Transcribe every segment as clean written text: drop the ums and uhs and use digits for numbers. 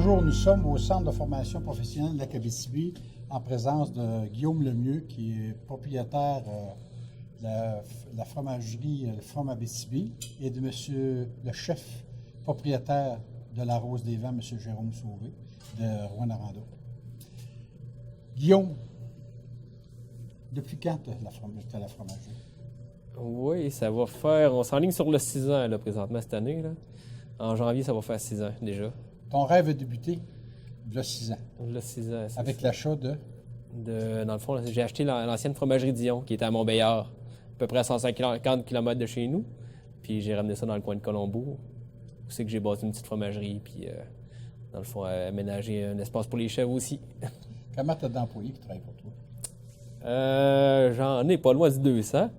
Bonjour, nous sommes au Centre de formation professionnelle de l'Abitibi en présence de Guillaume Lemieux, qui est propriétaire de la fromagerie From Abitibi, et de monsieur le chef propriétaire de la Rose des Vents, monsieur Jérôme Sauvé, de Rouyn-Noranda. Guillaume, depuis quand tu as la fromagerie? Oui, ça va faire... On s'enligne sur le 6 ans là, présentement cette année. Là. En janvier, ça va faire 6 ans déjà. Ton rêve a débuté il y a 6 ans. Il y a 6 ans. Avec l'achat de? Dans le fond, j'ai acheté l'ancienne fromagerie Dion, qui était à Montbéliard, à peu près à 150 km de chez nous. Puis j'ai ramené ça dans le coin de Colombo, où c'est que j'ai bâti une petite fromagerie, puis dans le fond, aménagé un espace pour les chèvres aussi. Comment tu as d'employés qui travaillent pour toi? J'en ai pas loin de 200.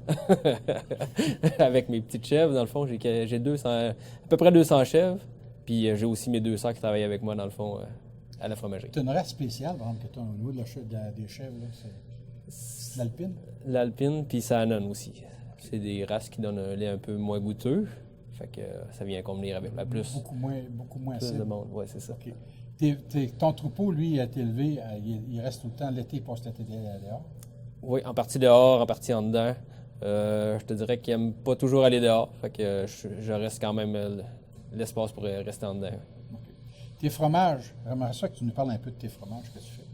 Avec mes petites chèvres, dans le fond, j'ai 200, à peu près 200 chèvres. Puis j'ai aussi mes 200 qui travaillent avec moi, dans le fond, à la fromagerie. Tu as une race spéciale, par exemple, que tu as au niveau des chèvres, là, c'est l'Alpine? L'Alpine, puis Shannon aussi. C'est des races qui donnent un lait un peu moins goûteux. Fait que ça vient convenir avec plus. Beaucoup moins plus acide. de monde, oui, c'est ça. Okay. Ton troupeau, lui, est élevé, il reste tout le temps, l'été, il passe l'été dehors? Oui, en partie dehors, en partie en dedans. Je te dirais qu'il n'aime pas toujours aller dehors. Fait que je reste quand même l'espace pour rester en dedans. Okay. Tes fromages, j'aimerais ça que tu nous parles un peu de tes fromages que tu fais.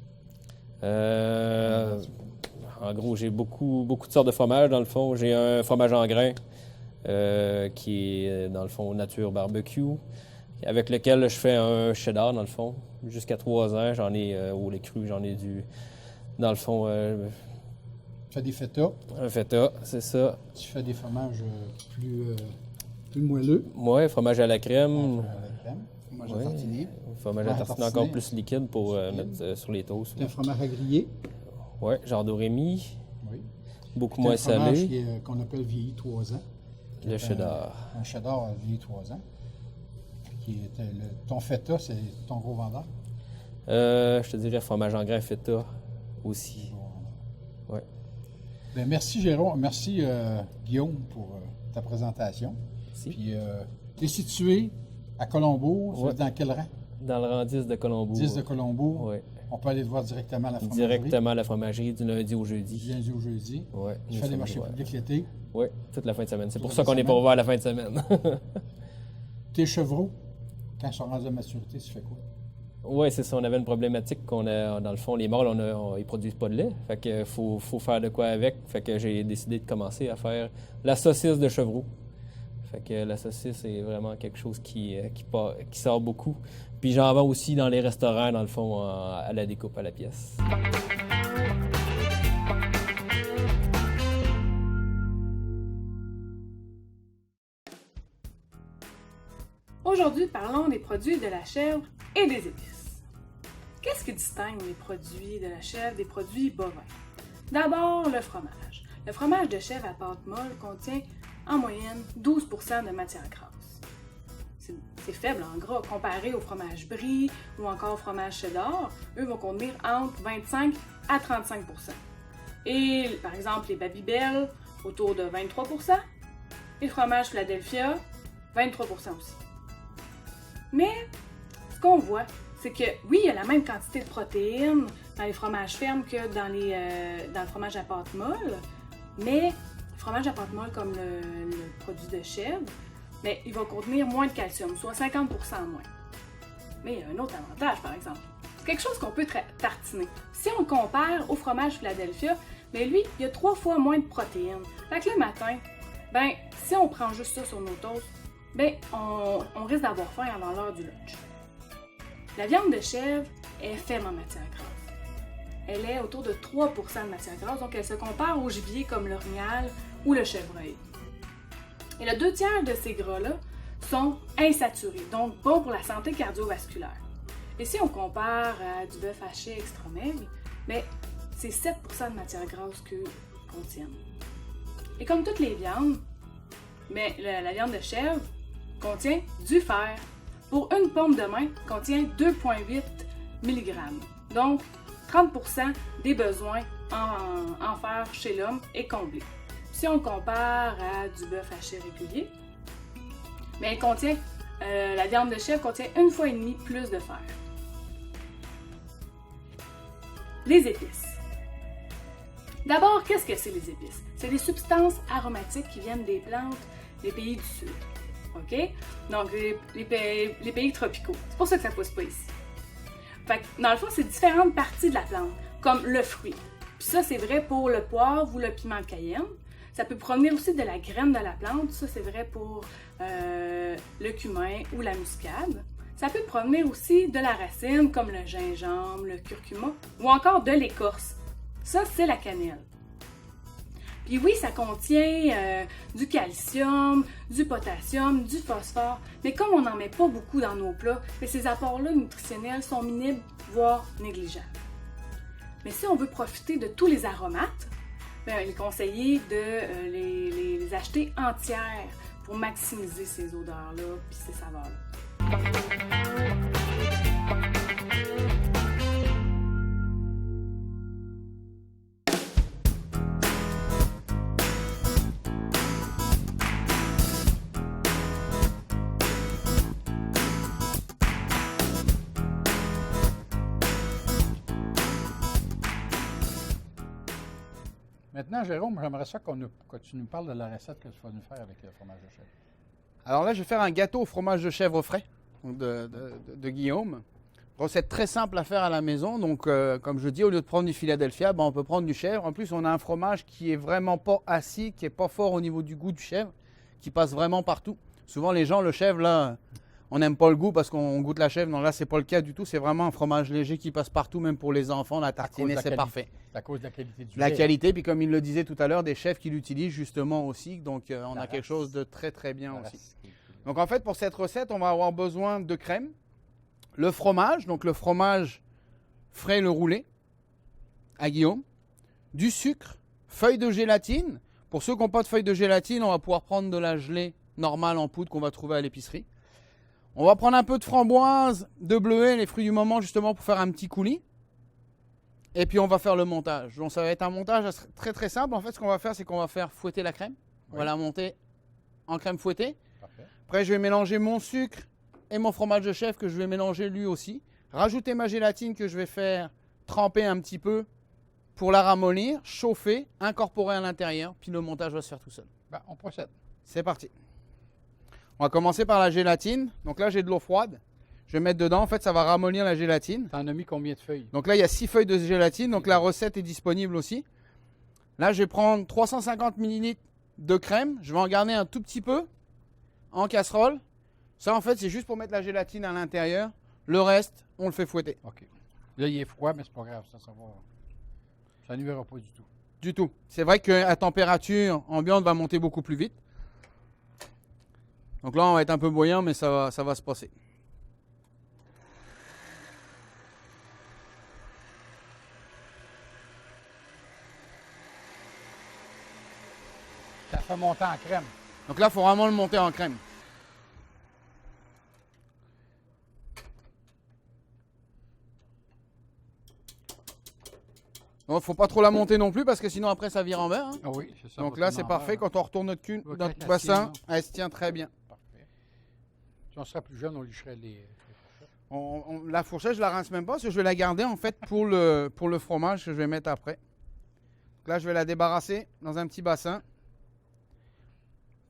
En gros, j'ai beaucoup de sortes de fromages, dans le fond. J'ai un fromage en grains qui est, dans le fond, nature barbecue, avec lequel je fais un cheddar, dans le fond. Jusqu'à 3 ans, j'en ai, au lait cru, j'en ai dans le fond... tu fais des feta. Un feta, c'est ça. Tu fais des fromages plus moelleux. Oui, fromage à la crème. Fromage à tartiner. Fromage à tartiner encore plus liquide pour mettre sur les toasts. C'est un fromage à griller. Oui, genre d'Orémy. Oui. Beaucoup moins salé. Un fromage qu'on appelle vieilli 3 ans. Le cheddar. Un cheddar vieilli 3 ans. Ton feta, c'est ton gros vendeur? Je te dirais fromage en grain feta aussi. Oui. Bien, merci Jérôme, merci Guillaume pour ta présentation. Merci. Puis, tu es situé à Colombo, ouais. Dans quel rang? Dans le rang 10 de Colombo. 10 de Colombo. Oui. On peut aller te voir directement à la fromagerie. Directement à la fromagerie du lundi au jeudi. Du lundi au jeudi. Oui. Tu fais des marchés publics l'été. Oui, toute la fin de semaine. C'est pour ça qu'on est pas ouvert la fin de semaine. Tes chevreaux, quand ils sont rendus à maturité, tu fais quoi? Oui, c'est ça. On avait une problématique qu'on a, dans le fond, les mâles, ils produisent pas de lait. Fait que faut faire de quoi avec. Fait que j'ai décidé de commencer à faire la saucisse de chevreau. Fait que la saucisse, c'est vraiment quelque chose qui sort beaucoup. Puis j'en vends aussi dans les restaurants, dans le fond, à la découpe, à la pièce. Aujourd'hui, parlons des produits de la chèvre et des épices. Qu'est-ce qui distingue les produits de la chèvre des produits bovins? D'abord, le fromage. Le fromage de chèvre à pâte molle contient en moyenne 12 % de matière grasse. C'est faible en gras comparé au fromage brie ou encore au fromage cheddar. Eux vont contenir entre 25 à 35 %. Et par exemple, les Babybel, autour de 23 %. Et le fromage Philadelphia, 23 % aussi. Mais ce qu'on voit, c'est que oui, il y a la même quantité de protéines dans les fromages fermes que dans le fromage à pâte molle, mais le fromage à pâte molle comme le produit de chèvre, mais il va contenir moins de calcium, soit 50 % moins. Mais il y a un autre avantage, par exemple. C'est quelque chose qu'on peut tartiner. Si on compare au fromage Philadelphia, mais lui, il y a 3 fois moins de protéines. Fait que le matin, si on prend juste ça sur nos toasts, on risque d'avoir faim avant l'heure du lunch. La viande de chèvre est faible en matière grasse. Elle est autour de 3 % de matière grasse, donc elle se compare au gibier comme l'orignal ou le chevreuil. Et le 2/3 de ces gras-là sont insaturés, donc bons pour la santé cardiovasculaire. Et si on compare à du bœuf haché extra maigre, c'est 7 % de matière grasse qu'ils contiennent. Et comme toutes les viandes, la viande de chèvre contient du fer. Pour une paume de main, contient 2,8 mg. Donc, 30 % des besoins en fer chez l'homme est comblé. Si on compare à du bœuf haché régulier, la viande de chèvre contient 1,5 fois plus de fer. les épices. D'abord, qu'est-ce que c'est les épices? C'est des substances aromatiques qui viennent des plantes des pays du Sud. OK? Donc, les pays tropicaux. C'est pour ça que ça ne pousse pas ici. Fait que, dans le fond, c'est différentes parties de la plante, comme le fruit. Puis ça, c'est vrai pour le poivre ou le piment de Cayenne. Ça peut provenir aussi de la graine de la plante. Ça, c'est vrai pour le cumin ou la muscade. Ça peut provenir aussi de la racine, comme le gingembre, le curcuma, ou encore de l'écorce. Ça, c'est la cannelle. Puis oui, ça contient du calcium, du potassium, du phosphore, mais comme on n'en met pas beaucoup dans nos plats, ces apports-là nutritionnels sont minimes, voire négligeables. Mais si on veut profiter de tous les aromates, il est conseillé de les acheter entières pour maximiser ces odeurs-là puis ces saveurs-là. Maintenant, Jérôme, j'aimerais ça que tu nous parles de la recette que tu vas nous faire avec le fromage de chèvre. Alors là, je vais faire un gâteau au fromage de chèvre frais de Guillaume. Recette très simple à faire à la maison. Donc, comme je dis, au lieu de prendre du Philadelphia, on peut prendre du chèvre. En plus, on a un fromage qui est vraiment pas acide, qui est pas fort au niveau du goût du chèvre, qui passe vraiment partout. Souvent, les gens, le chèvre, là, on n'aime pas le goût parce qu'on goûte la chèvre. Non, là, c'est pas le cas du tout. C'est vraiment un fromage léger qui passe partout, même pour les enfants. La tartinée, c'est parfait. C'est à cause de la qualité du La lait. qualité, puis comme il le disait tout à l'heure, des chefs qui l'utilisent justement aussi. Donc, on a quelque chose de très, très bien aussi. Donc, en fait, pour cette recette, on va avoir besoin de crème, le fromage, donc le fromage frais, le roulé, à Guillaume, du sucre, feuilles de gélatine. Pour ceux qui n'ont pas de feuilles de gélatine, on va pouvoir prendre de la gelée normale en poudre qu'on va trouver à l'épicerie. On va prendre un peu de framboise, de bleuet, les fruits du moment, justement pour faire un petit coulis. Et puis, on va faire le montage. Donc, ça va être un montage très, très simple. En fait, ce qu'on va faire, c'est qu'on va faire fouetter la crème. On va la monter en crème fouettée. Parfait. Après, je vais mélanger mon sucre et mon fromage de chèvre que je vais mélanger lui aussi. Rajouter ma gélatine que je vais faire tremper un petit peu pour la ramollir, chauffer, incorporer à l'intérieur. Puis, le montage va se faire tout seul. On procède. C'est parti. On va commencer par la gélatine. Donc là, j'ai de l'eau froide. Je vais mettre dedans. En fait, ça va ramollir la gélatine. Tu en as mis combien de feuilles? Donc là, il y a 6 feuilles de gélatine. Donc la recette est disponible aussi. Là, je vais prendre 350 ml de crème. Je vais en garder un tout petit peu en casserole. Ça, en fait, c'est juste pour mettre la gélatine à l'intérieur. Le reste, on le fait fouetter. OK. Là, il est froid, mais c'est pas grave. Ça nuira pas du tout. Du tout. C'est vrai qu'à température ambiante, va monter beaucoup plus vite. Donc là, on va être un peu bouillant, mais ça va se passer. Ça fait monter en crème. Donc là, il faut vraiment le monter en crème. Donc, il ne faut pas trop la monter non plus parce que sinon après ça vire en verre. Hein. Ah oui, c'est ça. Donc là, c'est parfait. Quand on retourne notre bassin, elle se tient très bien. Parfait. Si on serait plus jeune, on licherait les fourchettes. La fourchette, je la rince même pas parce que je vais la garder en fait pour le fromage que je vais mettre après. Donc là, je vais la débarrasser dans un petit bassin.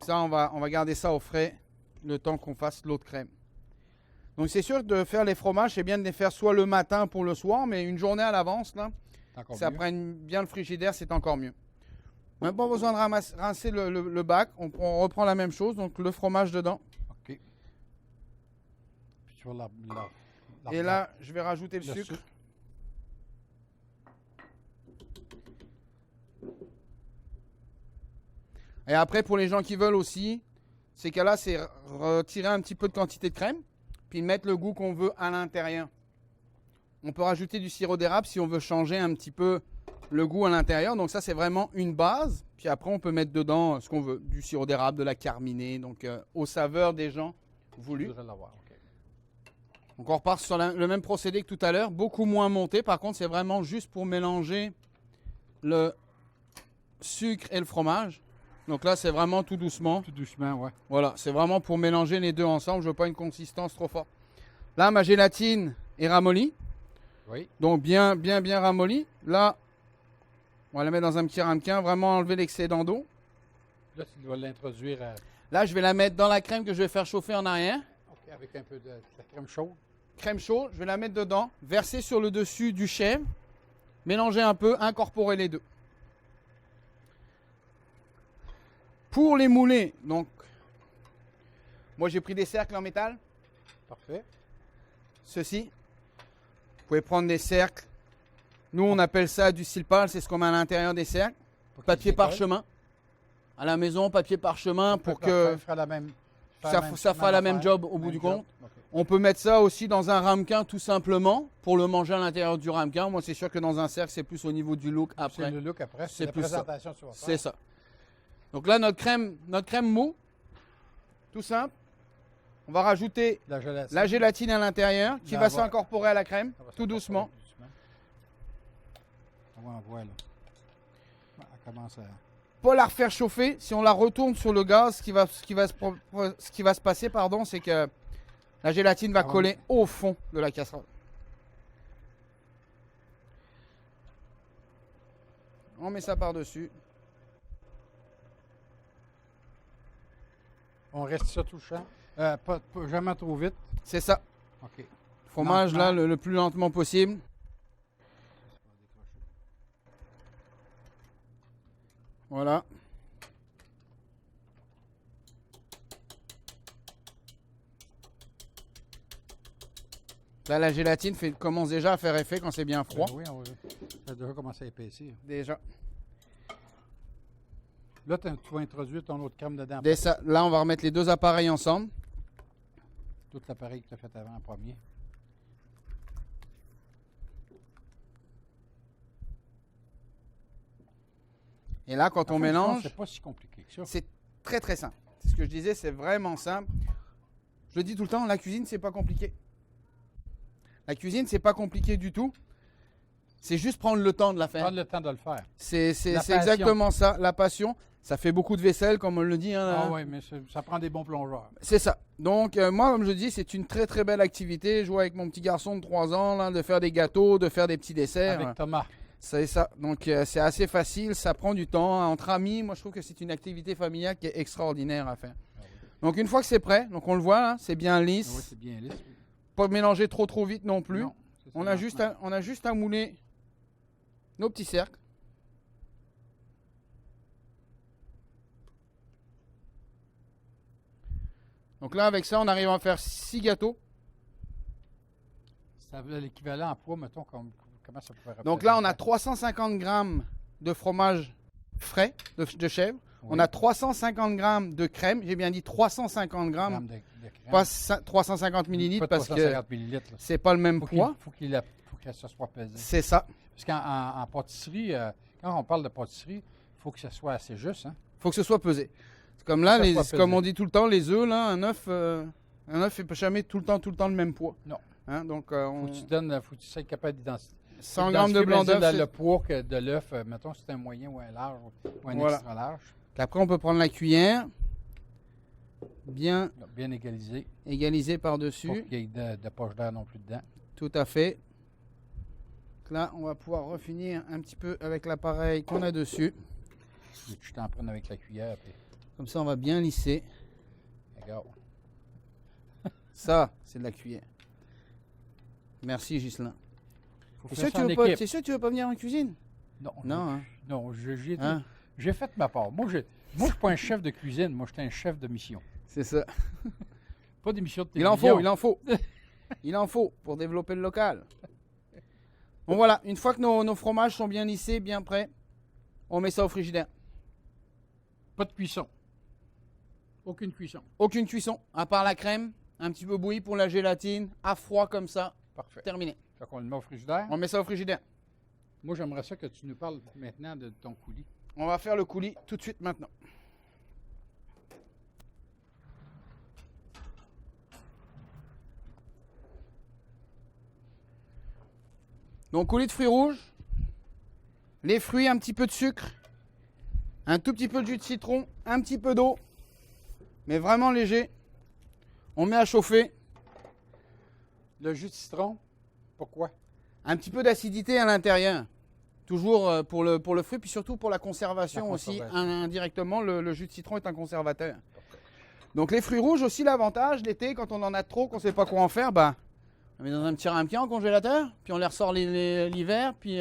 Ça, on va garder ça au frais le temps qu'on fasse l'eau de crème. Donc c'est sûr de faire les fromages, c'est bien de les faire soit le matin pour le soir, mais une journée à l'avance là. Ça prenne bien le frigidaire, c'est encore mieux. Même pas besoin de rincer le bac. On reprend la même chose, donc le fromage dedans. OK. Puis tu vas Et là, je vais rajouter le sucre. Et après, pour les gens qui veulent aussi, ces cas-là, c'est retirer un petit peu de quantité de crème, puis mettre le goût qu'on veut à l'intérieur. On peut rajouter du sirop d'érable si on veut changer un petit peu le goût à l'intérieur. Donc ça, c'est vraiment une base. Puis après, on peut mettre dedans ce qu'on veut. Du sirop d'érable, de la carminée, donc aux saveurs des gens voulus. Je voudrais l'avoir, OK. Donc on repart sur le même procédé que tout à l'heure. Beaucoup moins monté. Par contre, c'est vraiment juste pour mélanger le sucre et le fromage. Donc là, c'est vraiment tout doucement. Tout doucement, ouais. Voilà, c'est vraiment pour mélanger les deux ensemble. Je veux pas une consistance trop forte. Là, ma gélatine est ramollie. Oui. Donc bien ramolli. Là, on va la mettre dans un petit ramequin, vraiment enlever l'excédent d'eau. Là, tu dois l'introduire Là, je vais la mettre dans la crème que je vais faire chauffer en arrière. avec un peu de crème chaude. Crème chaude, je vais la mettre dedans, verser sur le dessus du chèvre, mélanger un peu, incorporer les deux. Pour les mouler, donc, moi j'ai pris des cercles en métal, Parfait. ceci. Vous pouvez prendre des cercles. Nous, on appelle ça du silpal, c'est ce qu'on met à l'intérieur des cercles. Papier parchemin. À la maison, papier parchemin pour que ça fera la même job au bout du compte. Okay. On peut mettre ça aussi dans un ramequin tout simplement pour le manger à l'intérieur du ramequin. Moi, c'est sûr que dans un cercle, c'est plus au niveau du look C'est après. le look après. C'est la plus ça. présentation que tu vas faire. C'est ça. Donc là, notre crème mou, tout simple. On va rajouter la gélatine à l'intérieur qui va s'incorporer à la crème, tout doucement. On voit là. Elle commence à... Pas la refaire chauffer. Si on la retourne sur le gaz, ce qui va se passer, c'est que la gélatine va coller au fond de la casserole. On met ça par-dessus. On reste ça tout le champ. Pas jamais trop vite. C'est ça. OK. Fromage là le plus lentement possible. Voilà. Là, la gélatine commence déjà à faire effet quand c'est bien froid. Oui, ça a déjà commencé à épaissir. Déjà. Là, tu vas introduire ton autre crème dedans. Là, on va remettre les deux appareils ensemble. Tout l'appareil que tu as fait avant en premier. Et là, quand on mélange, c'est pas si compliqué que ça. c'est très très simple. C'est ce que je disais, c'est vraiment simple. Je le dis tout le temps, la cuisine, c'est pas compliqué. La cuisine, c'est pas compliqué du tout. C'est juste prendre le temps de la faire. Prendre le temps de le faire. C'est passion. exactement ça, la passion. Ça fait beaucoup de vaisselle, comme on le dit. Hein, Ah oui, mais ça prend des bons plongeurs. C'est ça. Donc, moi, comme je dis, c'est une très très belle activité. Je vois avec mon petit garçon de 3 ans, là, de faire des gâteaux, de faire des petits desserts. Avec Thomas. C'est ça. Donc, c'est assez facile. Ça prend du temps. Entre amis, moi, je trouve que c'est une activité familiale qui est extraordinaire à faire. Ah oui. Donc, une fois que c'est prêt, donc on le voit là, c'est bien lisse. Ah oui, c'est bien lisse. Pas mélanger trop vite non plus. Non, c'est ça, On a juste à mouler nos petits cercles. Donc là, avec ça, on arrive à faire 6 gâteaux. Ça veut l'équivalent en poids, mettons, comment ça pourrait Donc là, on a 350 grammes de fromage frais de chèvre. Oui. On a 350 grammes de crème. J'ai bien dit 350 grammes, de crème. pas 350 millilitres Pas parce 350 que millilitres, là. c'est pas le même Faut poids. faut que ça soit pesé. C'est ça. Parce qu'en pâtisserie, quand on parle de pâtisserie, il faut que ça soit assez juste. Hein? Faut que ce soit pesé. C'est comme là, Faut que ça soit comme pesé. on dit tout le temps, les œufs, là, un œuf fait jamais tout le temps le même poids. Non. Hein, donc, Faut que tu sois capable d'identifier. 100 grammes de blanc d'œuf. Le poids de l'œuf, mettons, si c'est un moyen ou un large ou un Voilà. extra large. Puis après, on peut prendre la cuillère, bien Bien égalisé. égaliser Pour par-dessus. qu'il y ait de poche d'air non plus dedans. Tout à fait. Là, on va pouvoir refinir un petit peu avec l'appareil qu'on a dessus. Et tu t'en prennes avec la cuillère. Puis, Comme ça, on va bien lisser. regarde. Ça, c'est de la cuillère. Merci, Ghislain. Faut T'es faire sûr, ça en équipe. t'es sûr que tu veux pas venir en cuisine? Non, Non, hein? non, Hein? j'ai fait ma part. Moi, je ne suis pas un chef de cuisine. Moi, je suis un chef de mission. C'est ça. Pas d'émission de Il en télévision. faut, il en faut. Il en faut pour développer le local. Bon voilà, une fois que nos fromages sont bien lissés, bien prêts, on met ça au frigidaire. Pas de cuisson. Aucune cuisson. Aucune cuisson, à part la crème, un petit peu bouilli pour la gélatine, à froid comme ça, Parfait. terminé. Fait qu'on le met au frigidaire. On met ça au frigidaire. Moi, j'aimerais ça que tu nous parles maintenant de ton coulis. On va faire le coulis tout de suite maintenant. Donc coulis de fruits rouges, les fruits, un petit peu de sucre, un tout petit peu de jus de citron, un petit peu d'eau, mais vraiment léger. On met à chauffer. Le jus de citron, pourquoi? Un petit peu d'acidité à l'intérieur. Toujours pour le fruit, puis surtout pour la conservation, aussi. Indirectement, le jus de citron est un conservateur. Donc les fruits rouges aussi, l'avantage l'été, quand on en a trop, qu'on ne sait pas quoi en faire, bah, on met dans un petit ramequin en congélateur, puis on les ressort l'hiver, puis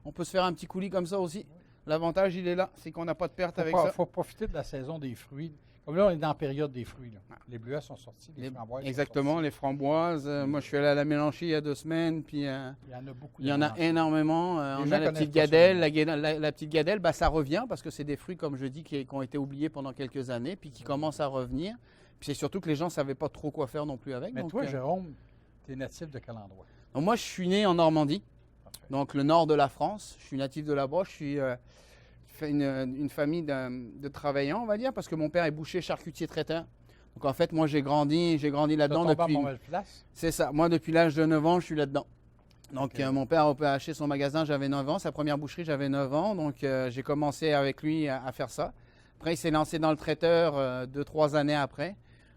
on peut se faire un petit coulis comme ça aussi. L'avantage, il est là, c'est qu'on n'a pas de perte avec ça. Il faut profiter de la saison des fruits. Comme là, on est dans la période des fruits. Là. Les bleuets sont sortis, les framboises exactement, sont sorties. Les framboises. Moi, je suis allé à la Mélanchie il y a 2 semaines, puis il y en a beaucoup. Il y en a énormément. On a la petite gadelle. La petite gadelle, bah, ça revient parce que c'est des fruits, comme je dis, qui ont été oubliés pendant quelques années, puis qui commencent à revenir. Puis c'est surtout que les gens ne savaient pas trop quoi faire non plus avec. Mais donc, toi, Jérôme, tu es natif de quel endroit? Donc, moi, je suis né en Normandie, donc le nord de la France. Je suis natif de là-bas. Je suis une famille de travaillants, on va dire, parce que mon père est boucher, charcutier, traiteur. Donc en fait, moi j'ai grandi là-dedans depuis. C'est ça. Moi depuis l'âge de 9 ans, je suis là-dedans. Donc mon père a acheté son magasin, j'avais 9 ans. Sa première boucherie, j'avais 9 ans. Donc j'ai commencé avec lui à faire ça. Après, il s'est lancé dans le traiteur 2-3 années après,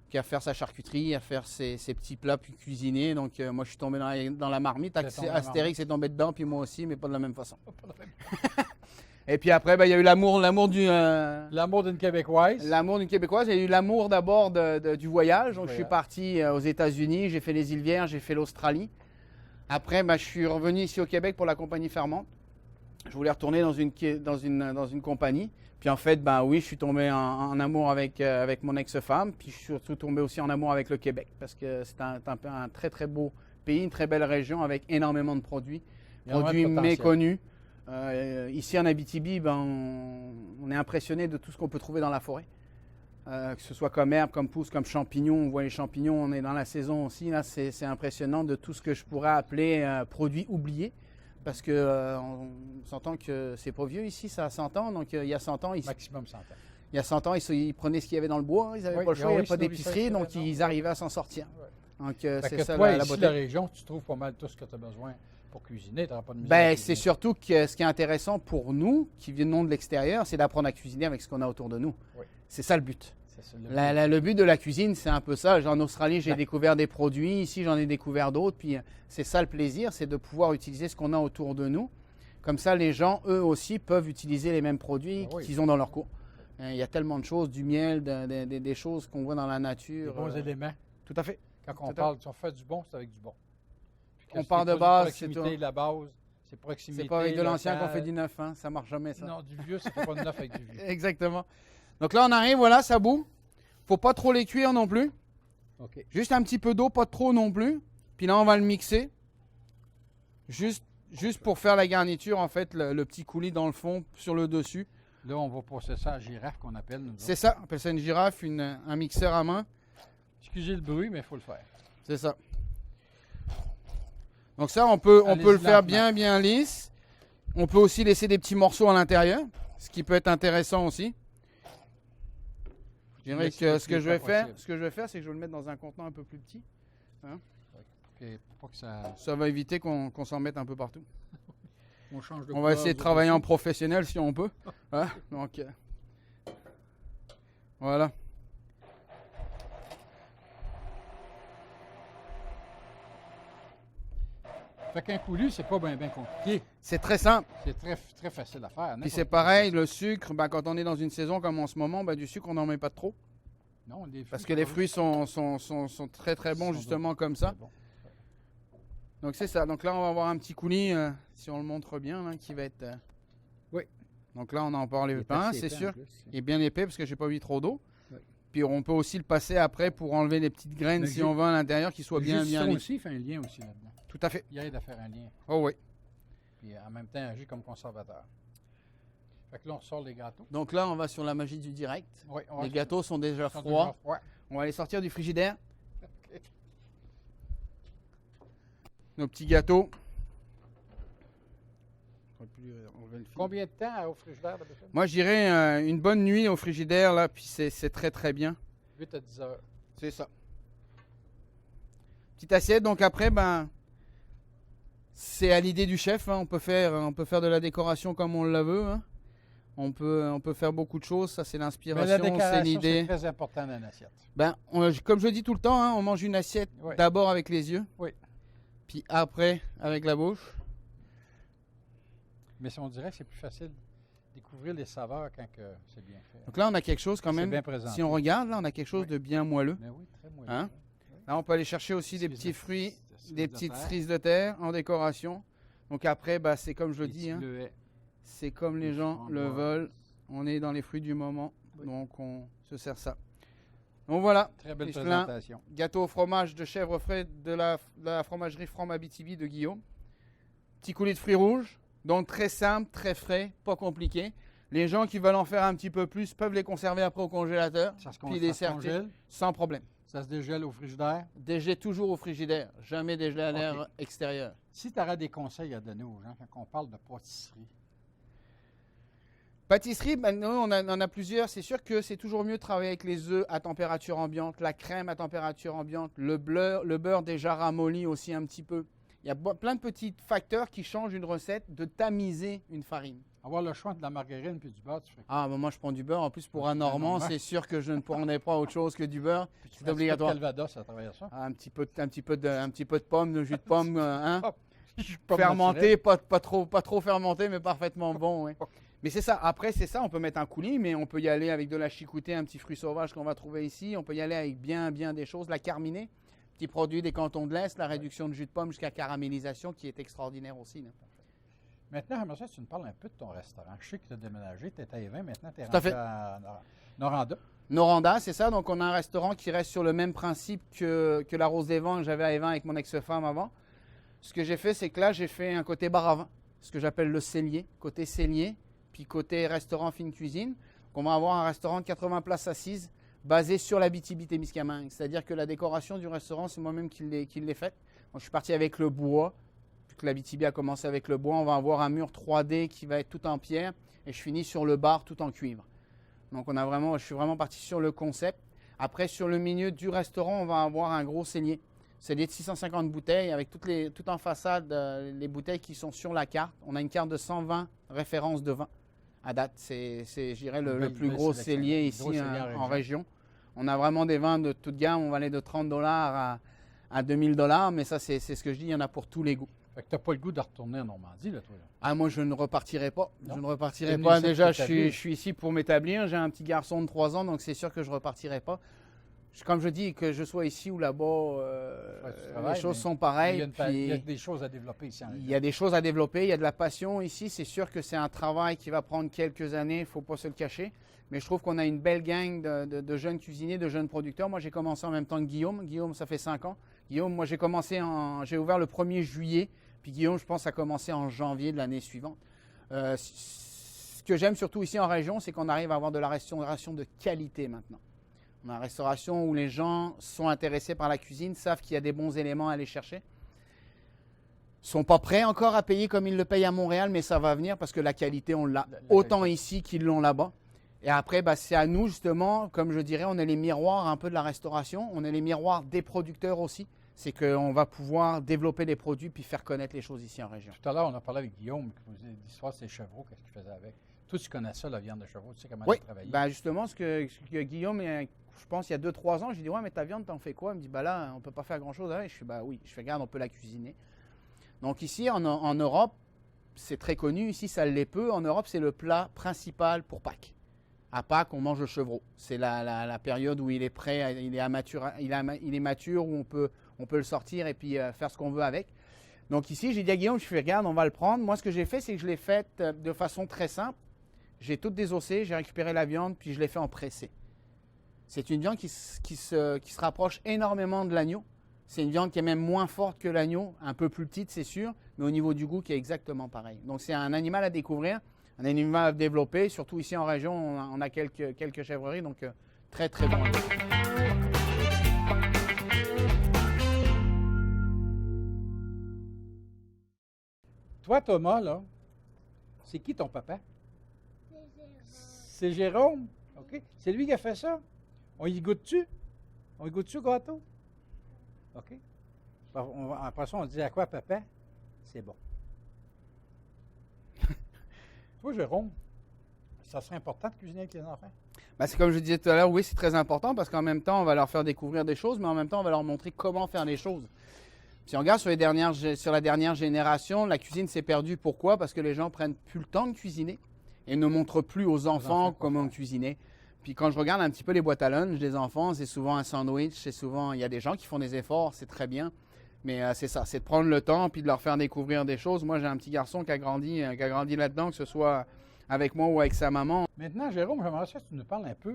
puis à faire sa charcuterie, à faire ses petits plats puis cuisiner. Donc moi je suis tombé dans la marmite. Astérix est tombé dedans, puis moi aussi, mais pas de la même façon. Et puis après, il y a eu l'amour d'une Québécoise. L'amour d'une Québécoise. Il y a eu l'amour d'abord du voyage. Donc, je suis parti aux États-Unis, j'ai fait les îles Vierges, j'ai fait l'Australie. Après, je suis revenu ici au Québec pour la compagnie Fermante. Je voulais retourner dans une compagnie. Puis en fait, oui, je suis tombé en amour avec mon ex-femme. Puis je suis surtout tombé aussi en amour avec le Québec. Parce que c'est un très, très beau pays, une très belle région avec énormément de produits. Produits méconnus. Ici en Abitibi, on est impressionné de tout ce qu'on peut trouver dans la forêt. Que ce soit comme herbe, comme pousse, comme champignons. On voit les champignons, on est dans la saison aussi. Là, c'est impressionnant de tout ce que je pourrais appeler produits oubliés. Parce qu'on s'entend que c'est pas vieux ici, ça a 100 ans. Donc il y a 100 ans, maximum 100 ans. Il y a 100 ans, ils prenaient ce qu'il y avait dans le bois. Ils n'avaient pas le choix, il n'y avait pas d'épicerie, donc ils arrivaient à s'en sortir. Donc c'est ça la beauté. La région, tu trouves pas mal tout ce que tu as besoin. Pour cuisiner, tu n'auras pas de misère. C'est surtout que ce qui est intéressant pour nous, qui venons de l'extérieur, c'est d'apprendre à cuisiner avec ce qu'on a autour de nous. Oui. C'est ça le but. Le but de la cuisine, c'est un peu ça. En Australie, j'ai découvert des produits. Ici, j'en ai découvert d'autres. Puis c'est ça le plaisir, c'est de pouvoir utiliser ce qu'on a autour de nous. Comme ça, les gens, eux aussi, peuvent utiliser les mêmes produits qu'ils ont dans leur cours. Il y a tellement de choses, du miel, des choses qu'on voit dans la nature. Des bons éléments. Tout à fait. Quand on parle, si on fait du bon, c'est avec du bon. On part de base, c'est la base, c'est proximité. C'est pas avec de l'ancien qu'on fait du neuf, hein? Ça marche jamais ça. Non, du vieux, c'est pas de neuf avec du vieux. Exactement. Donc là, on arrive, voilà, ça bout. Faut pas trop les cuire non plus. Okay. Juste un petit peu d'eau, pas trop non plus. Puis là, on va le mixer. Juste pour faire la garniture, en fait, le petit coulis dans le fond, sur le dessus. Là, on va processer ça à girafe qu'on appelle. C'est ça, on appelle ça une girafe, un mixeur à main. Excusez le bruit, mais il faut le faire. C'est ça. Donc ça, on peut le faire bien lisse. On peut aussi laisser des petits morceaux à l'intérieur, ce qui peut être intéressant aussi. Je dirais que ce que je vais faire, c'est que je vais le mettre dans un contenant un peu plus petit. Hein? Pour que ça... Ça va éviter qu'on s'en mette un peu partout. On va essayer de travailler en professionnel si on peut. Hein? Donc, voilà. Fait qu'un coulis, c'est pas bien compliqué. C'est très simple. C'est très, très facile à faire. Puis c'est pareil, le sucre, quand on est dans une saison comme en ce moment, du sucre, on n'en met pas trop. Non, parce que les fruits sont très très bons justement comme ça. Bon. Donc c'est ça. Donc là, on va avoir un petit coulis, si on le montre bien, là, qui va être... Oui. Donc là, on en parle le pain, c'est sûr. Il est bien épais parce que j'ai pas mis trop d'eau. Oui. Puis on peut aussi le passer après pour enlever les petites graines si on veut à l'intérieur, qui soient bien lisses. Aussi fait un lien aussi là-dedans. Tout à fait. Il aide à faire un lien. Oh oui. Puis en même temps, agit comme conservateur. Fait que là, on sort les gâteaux. Donc là, on va sur la magie du direct. Oui, les gâteaux sont déjà froids. On va les sortir du frigidaire. Okay. Nos petits gâteaux. Combien de temps au frigidaire d'habitude? Moi, je dirais une bonne nuit au frigidaire, là, puis c'est très très bien. 8 à 10 heures. C'est ça. Petite assiette, donc après, c'est à l'idée du chef. Hein. On peut faire de la décoration comme on la veut. Hein. On peut faire beaucoup de choses. Ça, c'est l'inspiration, c'est l'idée. C'est très important dans l'assiette. Comme je dis tout le temps, hein, on mange une assiette d'abord avec les yeux. Oui. Puis après avec la bouche. Mais on dirait que c'est plus facile de découvrir les saveurs quand c'est bien fait. Donc là, on a quelque chose quand C'est même. bien présenté. Si on regarde, là, on a quelque chose de bien moelleux. Mais oui, très moelleux. Hein? Oui. Là, on peut aller chercher aussi des petits fruits, des petites cerises de terre en décoration. Donc après, bah, c'est comme je le dis, hein, c'est comme les gens le veulent. On est dans les fruits du moment, donc on se sert ça. Donc voilà, Très belle Michelin, présentation. gâteau au fromage de chèvre frais de la fromagerie From Abitibi de Guillaume. Petit coulis de fruits rouges, donc très simple, très frais, pas compliqué. Les gens qui veulent en faire un petit peu plus peuvent les conserver après au congélateur, Ça se, puis les ça se congèle, sans problème. ça se dégèle au frigidaire. Dégel toujours au frigidaire, jamais dégel à l'air Ok. extérieur. Si tu aurais des conseils à donner aux gens quand on parle de pâtisserie, Pâtisserie, ben, nous, on en a plusieurs. C'est sûr que c'est toujours mieux de travailler avec les œufs à température ambiante, la crème à température ambiante, le beurre déjà ramolli aussi un petit peu. Il y a plein de petits facteurs qui changent une recette de tamiser une farine. avoir le choix de la margarine puis du beurre, tu fais Ah, ben moi je prends du beurre. En plus, pour un C'est Normand, normal. c'est sûr que je ne prendrai pas autre chose que du beurre. puis tu C'est fais obligatoire. Un petit peu de Calvados à travers ça. Ah, un petit peu de pomme, de jus de pomme, hein? Pas Fermenté, pas trop fermenté, mais parfaitement bon. Ouais. Mais c'est ça. Après, c'est ça. On peut mettre un coulis, mais on peut y aller avec de la chicoutée, un petit fruit sauvage qu'on va trouver ici. On peut y aller avec bien des choses. La carminée, petit produit des cantons de l'Est, la réduction de jus de pomme jusqu'à caramélisation qui est extraordinaire aussi. Là. Maintenant, j'aimerais ça que tu nous parles un peu de ton restaurant. Je sais que tu as déménagé, tu étais à Évin, maintenant tu es Tout à rentré fait. à Noranda. Noranda, c'est ça. Donc, on a un restaurant qui reste sur le même principe que la Rose des Vents que j'avais à Évin avec mon ex-femme avant. Ce que j'ai fait, c'est que là, j'ai fait un côté bar à vin, ce que j'appelle le cellier, côté cellier, puis côté restaurant fine cuisine. Donc, on va avoir un restaurant de 80 places assises basé sur la Témiscamingue. C'est-à-dire que la décoration du restaurant, c'est moi-même qui l'ai faite. Donc, je suis parti avec le bois. Puis que la BTB a commencé avec le bois, on va avoir un mur 3D qui va être tout en pierre et je finis sur le bar tout en cuivre. Donc je suis vraiment parti sur le concept. Après, sur le milieu du restaurant, on va avoir un gros cellier. Cellier de 650 bouteilles avec tout en façade les bouteilles qui sont sur la carte. On a une carte de 120 références de vin à date. C'est je dirais, le plus gros cellier ici en région. On a vraiment des vins de toute gamme. On va aller de $30 à $2000. Mais ça, c'est ce que je dis, il y en a pour tous les goûts. Fait que tu n'as pas le goût de retourner en Normandie, là, toi. Là. Ah, moi, je ne repartirai pas. Non. Je ne repartirai T'es pas. venu ici Déjà, pour je t'établir. suis ici pour m'établir. J'ai un petit garçon de 3 ans, donc c'est sûr que je ne repartirai pas. Comme je dis, que je sois ici ou là-bas, tu travailles, les choses mais sont Il pareilles. y, a une puis il y a des choses à développer ici en il région. y a des choses à développer, il y a de la passion ici. C'est sûr que c'est un travail qui va prendre quelques années, il ne faut pas se le cacher. Mais je trouve qu'on a une belle gang de jeunes cuisiniers, de jeunes producteurs. Moi, j'ai commencé en même temps que Guillaume. Guillaume, ça fait 5 ans. Guillaume, moi, j'ai ouvert le 1er juillet. Puis Guillaume, je pense, a commencé en janvier de l'année suivante. Ce que j'aime surtout ici en région, c'est qu'on arrive à avoir de la restauration de qualité maintenant. On a une restauration où les gens sont intéressés par la cuisine, savent qu'il y a des bons éléments à aller chercher. Sont pas prêts encore à payer comme ils le payent à Montréal, mais ça va venir parce que la qualité, on l'a autant ici qu'ils l'ont là-bas. Et après, c'est à nous, justement, comme je dirais, on est les miroirs un peu de la restauration. On est les miroirs des producteurs aussi. C'est qu'on va pouvoir développer des produits puis faire connaître les choses ici en région. Tout à l'heure, on a parlé avec Guillaume, qui faisait l'histoire de ses chevreaux, qu'est-ce qu'il faisait avec. Toi, tu connais ça, la viande de chevreau, tu sais comment Oui, elle travaille. ben justement, ce que Guillaume, je pense, il y a 2-3 ans, j'ai dit, ouais, mais ta viande, t'en fais quoi? Il me dit, là, on peut pas faire grand-chose avec. Je fais, oui. Je fais, regarde, on peut la cuisiner. Donc ici, en Europe, c'est très connu. Ici, ça l'est peu. En Europe, c'est le plat principal pour Pâques. À Pâques, on mange le chevreau. C'est la période où il est prêt, il est mature, où on peut le sortir et puis faire ce qu'on veut avec. Donc ici, j'ai dit à Guillaume, je fais, regarde, on va le prendre. Moi, ce que j'ai fait, c'est que je l'ai fait de façon très simple. J'ai tout désossé, j'ai récupéré la viande, puis je l'ai fait en pressé. C'est une viande qui se rapproche énormément de l'agneau. C'est une viande qui est même moins forte que l'agneau, un peu plus petite, c'est sûr, mais au niveau du goût, qui est exactement pareil. Donc c'est un animal à découvrir, un animal à développer. Surtout ici en région, on a quelques chèvreries, donc très très bon. Toi, Thomas, là, c'est qui ton papa? C'est Jérôme. OK. C'est lui qui a fait ça. On y goûte-tu? On y goûte-tu, gâteau? OK. Après ça, on dit à quoi, papa? C'est bon. Toi, Jérôme, ça serait important de cuisiner avec les enfants? C'est comme je disais tout à l'heure, oui, c'est très important parce qu'en même temps, on va leur faire découvrir des choses, mais en même temps, on va leur montrer comment faire les choses. Si on regarde sur la dernière génération, la cuisine s'est perdue. Pourquoi? Parce que les gens prennent plus le temps de cuisiner et ne montrent plus aux enfants comment cuisiner. Puis quand je regarde un petit peu les boîtes à lunch des enfants, c'est souvent un sandwich, c'est souvent, il y a des gens qui font des efforts, c'est très bien. Mais c'est ça, c'est de prendre le temps puis de leur faire découvrir des choses. Moi, j'ai un petit garçon qui a grandi là-dedans, que ce soit avec moi ou avec sa maman. Maintenant, Jérôme, j'aimerais ça que tu nous parles un peu,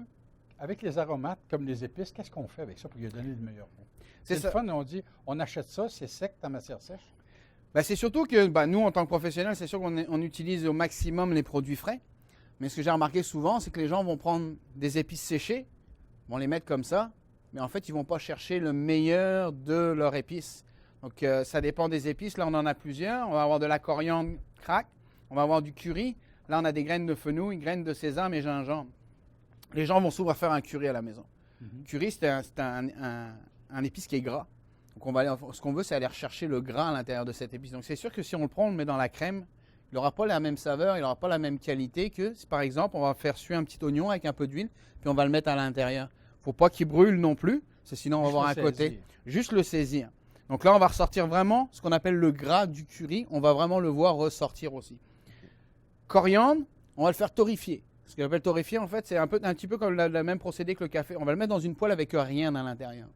avec les aromates comme les épices, qu'est-ce qu'on fait avec ça pour lui donner le meilleur goût? C'est le fun, on dit, on achète ça, c'est sec, ta matière sèche. Ben, c'est surtout que nous, en tant que professionnels, c'est sûr qu'on utilise au maximum les produits frais. Mais ce que j'ai remarqué souvent, c'est que les gens vont prendre des épices séchées, vont les mettre comme ça, mais en fait, ils ne vont pas chercher le meilleur de leurs épices. Donc, ça dépend des épices. Là, on en a plusieurs. On va avoir de la coriandre crack, on va avoir du curry. Là, on a des graines de fenouil, graines de sésame et gingembre. Les gens vont souvent faire un curry à la maison. Curry, c'est un épice qui est gras. Donc, ce qu'on veut, c'est aller rechercher le gras à l'intérieur de cette épice. Donc, c'est sûr que si on le prend, on le met dans la crème, il n'aura pas la même saveur, il n'aura pas la même qualité que si, par exemple, on va faire suer un petit oignon avec un peu d'huile, puis on va le mettre à l'intérieur. Il ne faut pas qu'il brûle non plus, parce que sinon, on va avoir un côté. Juste le saisir. Donc là, on va ressortir vraiment ce qu'on appelle le gras du curry. On va vraiment le voir ressortir aussi. Coriandre, on va le faire torréfier. Ce qu'on appelle torréfier, en fait, c'est un petit peu comme le même procédé que le café. On va le mettre dans une poêle avec rien à l'intérieur.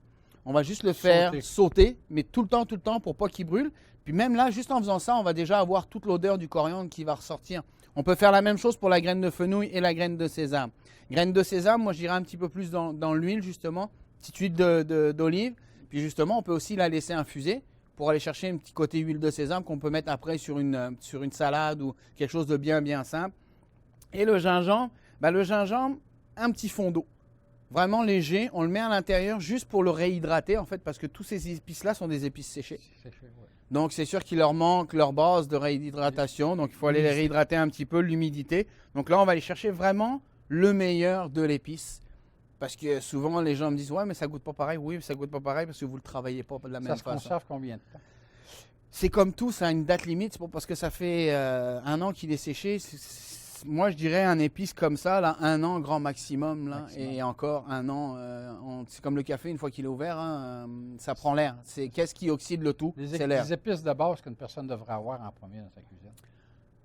On va juste le faire sauter, mais tout le temps pour pas qu'il brûle. Puis même là, juste en faisant ça, on va déjà avoir toute l'odeur du coriandre qui va ressortir. On peut faire la même chose pour la graine de fenouil et la graine de sésame. Graine de sésame, moi je dirais un petit peu plus dans l'huile justement, petite huile d'olive. Puis justement, on peut aussi la laisser infuser pour aller chercher un petit côté huile de sésame qu'on peut mettre après sur une salade ou quelque chose de bien simple. Et le gingembre, un petit fond d'eau. Vraiment léger, on le met à l'intérieur juste pour le réhydrater en fait, parce que tous ces épices-là sont des épices séchées. Donc c'est sûr qu'il leur manque leur base de réhydratation, donc il faut aller les réhydrater un petit peu, l'humidité. Donc là, on va aller chercher vraiment le meilleur de l'épice. Parce que souvent, les gens me disent « Ouais, mais ça goûte pas pareil. » Oui, mais ça goûte pas pareil parce que vous ne le travaillez pas de la même façon. Ça se conserve combien de temps? C'est comme tout, ça a une date limite. C'est pas parce que ça fait 1 an qu'il est séché. Moi, je dirais un épice comme ça, là, 1 an grand maximum. Là, et encore 1 an, c'est comme le café, une fois qu'il est ouvert, hein, ça prend l'air. Qu'est-ce qui oxyde le tout? C'est l'air. Les épices de base qu'une personne devrait avoir en premier dans sa cuisine?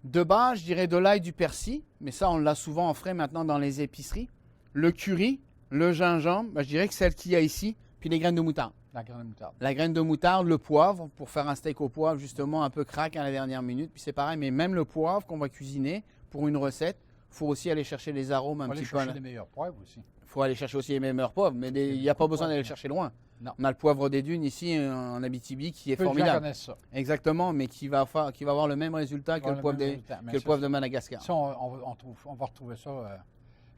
De base, je dirais de l'ail, du persil. Mais ça, on l'a souvent en frais maintenant dans les épiceries. Le curry. Le gingembre, je dirais que celle qu'il y a ici, puis les graines de moutarde. La graine de moutarde. La graine de moutarde, le poivre, pour faire un steak au poivre, justement, un peu crack à la dernière minute. Puis c'est pareil, mais même le poivre qu'on va cuisiner pour une recette, il faut aussi aller chercher les arômes un petit peu. Il faut aller chercher les meilleurs poivres aussi. Il faut aller chercher aussi les meilleurs poivres, mais il n'y a pas besoin d'aller le chercher loin. Non. On a le poivre des dunes ici en Abitibi qui est formidable. Les gens connaissent ça. Exactement, mais qui va avoir le même résultat que le poivre de Madagascar. Ça, on va retrouver ça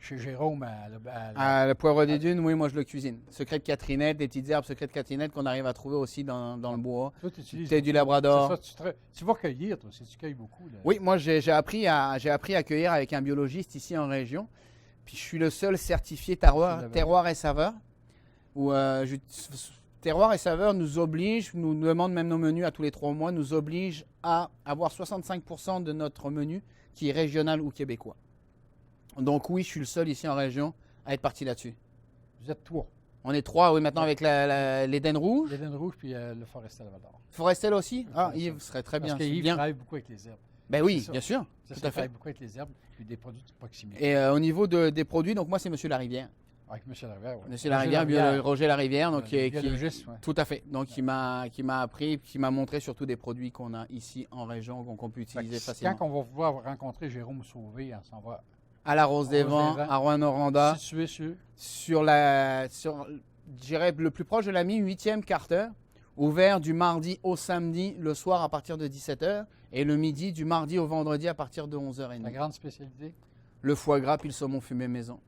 chez Jérôme le poivre des dunes, oui, moi je le cuisine. Secret de Catrinette, des petites herbes secret de Catrinette qu'on arrive à trouver aussi dans le bois. Toi, tu utilises du Labrador. Ça, tu vas cueillir, toi, tu cueilles beaucoup. Là. Oui, moi j'ai appris à cueillir avec un biologiste ici en région. Puis je suis le seul certifié terroir et saveur. Terroir et saveur nous demande même nos menus à tous les 3 mois, nous oblige à avoir 65% de notre menu qui est régional ou québécois. Donc oui, je suis le seul ici en région à être parti là-dessus. Vous êtes 3. On est 3, oui, maintenant avec l'Éden rouge. L'Éden rouge puis le Forestel Val-d'Or. Forestel aussi? Yves serait très bien. Parce qu'Yves travaille beaucoup avec les herbes. Ben oui, bien sûr. Tout à fait. Il travaille beaucoup avec les herbes puis des produits de proximité. Et au niveau des produits, donc moi c'est M. Larivière. Avec M. Larivière, oui. M. Larivière, Roger Larivière, donc biologiste, oui. Tout à fait. Donc qui m'a appris, qui m'a montré surtout des produits qu'on a ici en région, qu'on peut utiliser facilement. Quand on va pouvoir rencontrer Jérôme Sauvé, on s'en va à la Rose des Vents, à Rouyn-Noranda. Situé sur je dirais le plus proche de la 8e quart heure, ouvert du mardi au samedi, le soir à partir de 17h, et le midi du mardi au vendredi à partir de 11h30. La grande spécialité? Le foie gras puis le saumon fumé maison.